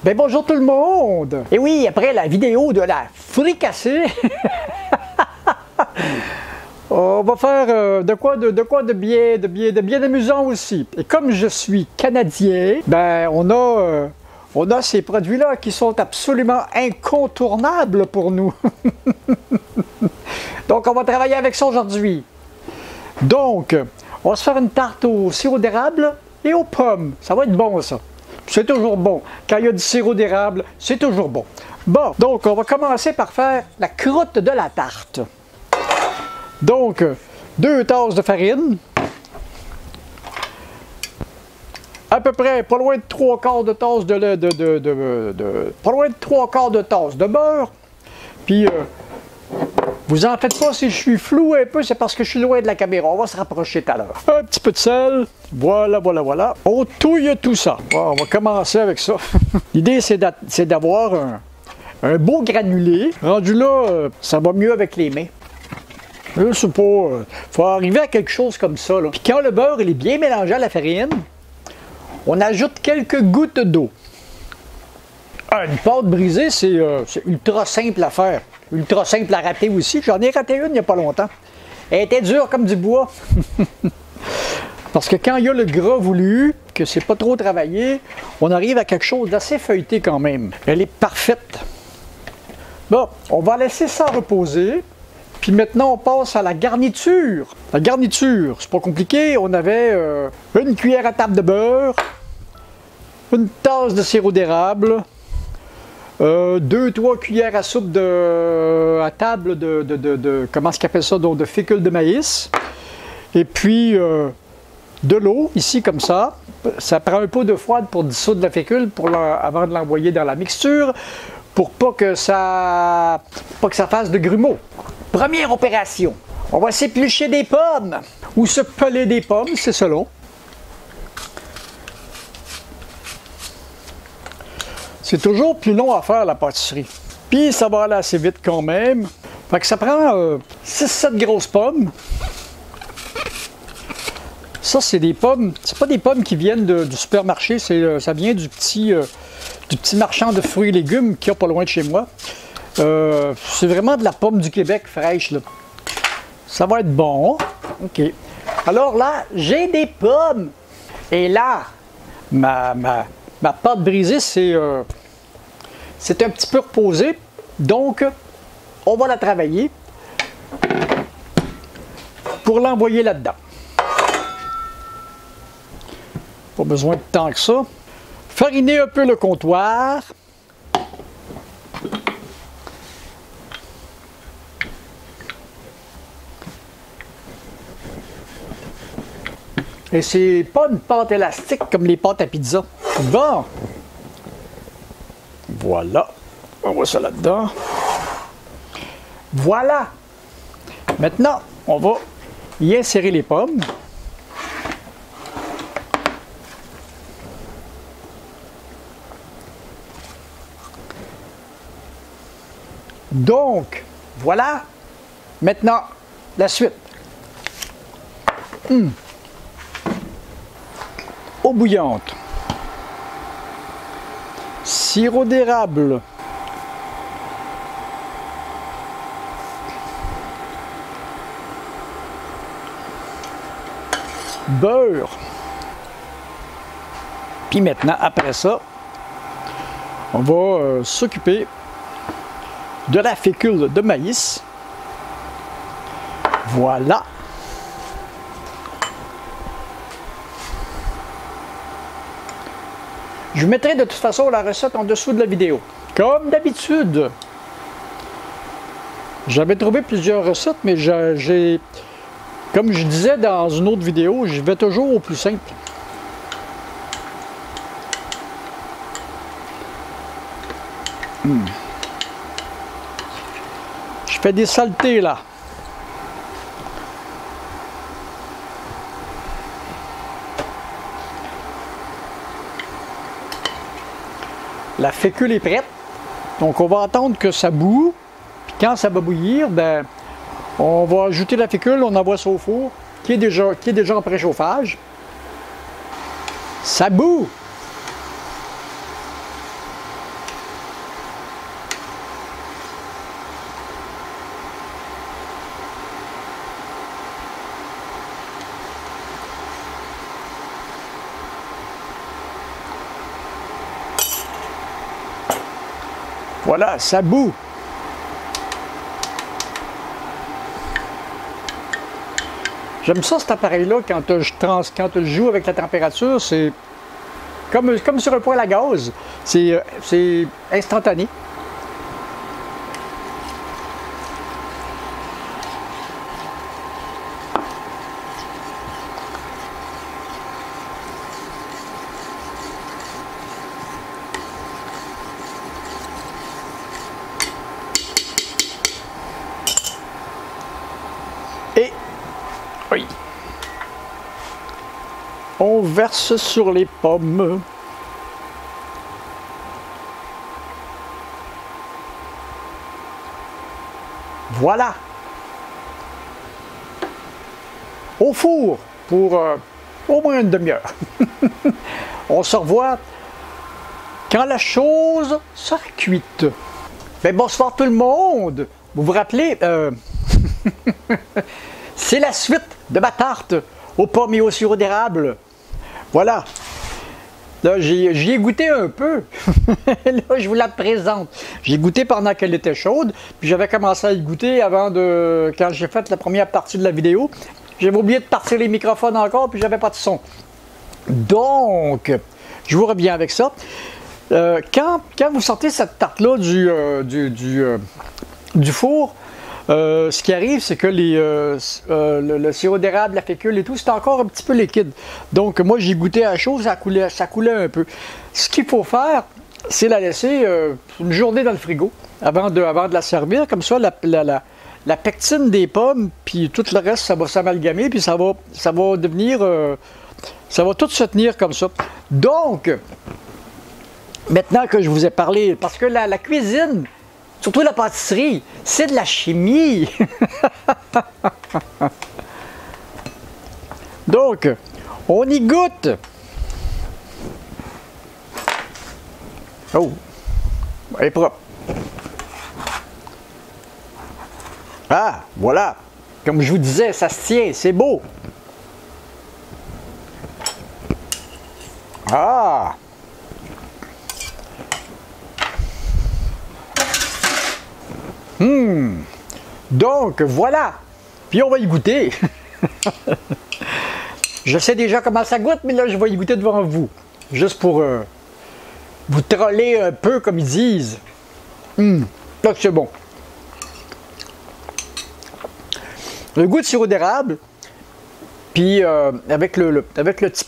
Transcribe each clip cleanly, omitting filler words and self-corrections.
Ben bonjour tout le monde! Et oui, après la vidéo de la fricassée, on va faire de quoi de bien amusant aussi. Et comme je suis Canadien, ben on a ces produits-là qui sont absolument incontournables pour nous. Donc on va travailler avec ça aujourd'hui. Donc, on va se faire une tarte au sirop d'érable et aux pommes. Ça va être bon ça. C'est toujours bon. Quand il y a du sirop d'érable, c'est toujours bon. Bon, donc on va commencer par faire la croûte de la tarte. Donc, 2 tasses de farine. À peu près, pas loin de 3/4 de tasse pas loin de 3/4 de tasse de beurre. Puis, vous en faites pas si je suis flou un peu, c'est parce que je suis loin de la caméra. On va se rapprocher tout à l'heure. Un petit peu de sel. Voilà. On touille tout ça. Bon, on va commencer avec ça. L'idée, c'est d'avoir un beau granulé. Rendu là, ça va mieux avec les mains. Je sais pas. Faut arriver à quelque chose comme ça. Là. Puis quand le beurre il est bien mélangé à la farine, on ajoute quelques gouttes d'eau. Une pâte brisée, c'est ultra simple à faire. Ultra simple à rater aussi. J'en ai raté une il n'y a pas longtemps. Elle était dure comme du bois. Parce que quand il y a le gras voulu, que c'est pas trop travaillé, on arrive à quelque chose d'assez feuilleté quand même. Elle est parfaite. Bon, on va laisser ça reposer. Puis maintenant, on passe à la garniture. La garniture, c'est pas compliqué. On avait une cuillère à table de beurre, une tasse de sirop d'érable, 2-3 cuillères à soupe à table comment est-ce qu'on appelle ça, donc de fécule de maïs. Et puis de l'eau, ici comme ça. Ça prend un peu de froide pour dissoudre la fécule avant de l'envoyer dans la mixture, pour pas que ça fasse de grumeaux. Première opération, on va s'éplucher des pommes, ou se peler des pommes, c'est selon. C'est toujours plus long à faire la pâtisserie. Puis ça va aller assez vite quand même. Fait que ça prend 6-7 grosses pommes. Ça, c'est des pommes. C'est pas des pommes qui viennent du supermarché, ça vient du petit marchand de fruits et légumes qui a pas loin de chez moi. C'est vraiment de la pomme du Québec fraîche, là. Ça va être bon. OK. Alors là, j'ai des pommes. Et là, ma pâte brisée, c'est un petit peu reposé. Donc, on va la travailler pour l'envoyer là-dedans. Pas besoin de tant que ça. Fariner un peu le comptoir. Et c'est pas une pâte élastique comme les pâtes à pizza. Bon. Voilà. On voit ça là-dedans. Voilà. Maintenant, on va y insérer les pommes. Donc, voilà. Maintenant, la suite. Eau bouillante. Sirop d'érable. Beurre. Puis maintenant, après ça, on va s'occuper de la fécule de maïs. Voilà. Je vous mettrai de toute façon la recette en dessous de la vidéo. Comme d'habitude. J'avais trouvé plusieurs recettes, mais comme je disais dans une autre vidéo, je vais toujours au plus simple. Je fais des saletés là. La fécule est prête. Donc on va attendre que ça boue. Puis quand ça va bouillir, ben, on va ajouter la fécule, on envoie ça au four, qui est déjà en préchauffage. Ça boue! Voilà, ça bout. J'aime ça cet appareil-là quand je joue avec la température, c'est comme sur un poêle à gaz. C'est instantané. Et oui, on verse sur les pommes. Voilà. Au four pour au moins une demi-heure. On se revoit quand la chose sera cuite. Mais bonsoir tout le monde. Vous vous rappelez, c'est la suite de ma tarte aux pommes et au sirop d'érable. Voilà. Là, j'y ai goûté un peu. Là, je vous la présente. J'ai goûté pendant qu'elle était chaude, puis j'avais commencé à y goûter quand j'ai fait la première partie de la vidéo. J'avais oublié de partir les microphones encore, puis j'avais pas de son. Donc, je vous reviens avec ça. Quand vous sortez cette tarte-là du four, ce qui arrive, c'est que le sirop d'érable, la fécule et tout, c'est encore un petit peu liquide. Donc, moi, j'ai goûté à chaud, ça coulait un peu. Ce qu'il faut faire, c'est la laisser une journée dans le frigo avant de la servir. Comme ça, la pectine des pommes, puis tout le reste, ça va s'amalgamer, puis ça va devenir... ça va tout se tenir comme ça. Donc, maintenant que je vous ai parlé, parce que la cuisine... Surtout la pâtisserie, c'est de la chimie. Donc, on y goûte. Oh, elle est propre. Ah, voilà. Comme je vous disais, ça se tient, c'est beau. Ah. Donc, voilà. Puis on va y goûter. Je sais déjà comment ça goûte, mais là, je vais y goûter devant vous. Juste pour vous troller un peu, comme ils disent. Là, c'est bon. Le goût de sirop d'érable, puis avec le petit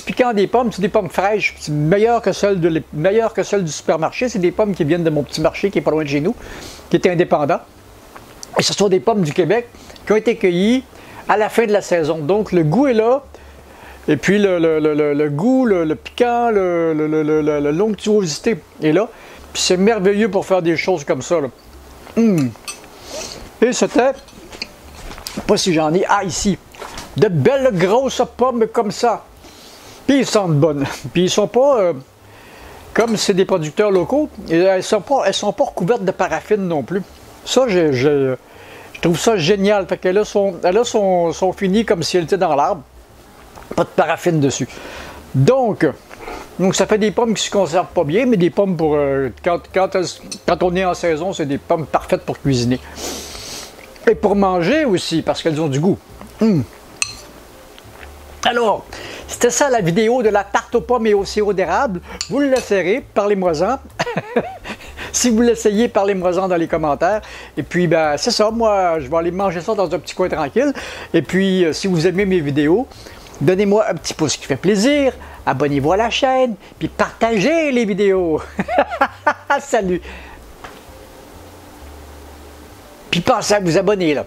piquant des pommes, c'est des pommes fraîches. C'est meilleur que celles du supermarché. C'est des pommes qui viennent de mon petit marché qui est pas loin de chez nous, qui est indépendant. Et ce sont des pommes du Québec qui ont été cueillies à la fin de la saison. Donc le goût est là. Et puis le goût, le piquant, la l'onctuosité est là. Puis c'est merveilleux pour faire des choses comme ça. Là. Et c'était, pas si j'en ai, ici, de belles grosses pommes comme ça. Puis ils sentent bonnes. Puis ils sont pas, comme c'est des producteurs locaux, elles sont pas recouvertes de paraffine non plus. Ça, je trouve ça génial. Fait qu'elles sont finies comme si elles étaient dans l'arbre. Pas de paraffine dessus. Donc ça fait des pommes qui se conservent pas bien, mais des pommes pour quand on est en saison, c'est des pommes parfaites pour cuisiner. Et pour manger aussi, parce qu'elles ont du goût. Alors, c'était ça la vidéo de la tarte aux pommes et au sirop d'érable. Vous l'essayerez, parlez-moi-en. Si vous l'essayez, parlez-moi-en dans les commentaires. Et puis, ben, c'est ça, moi, je vais aller manger ça dans un petit coin tranquille. Et puis, si vous aimez mes vidéos, donnez-moi un petit pouce qui fait plaisir, abonnez-vous à la chaîne, puis partagez les vidéos. Salut! Puis pensez à vous abonner, là.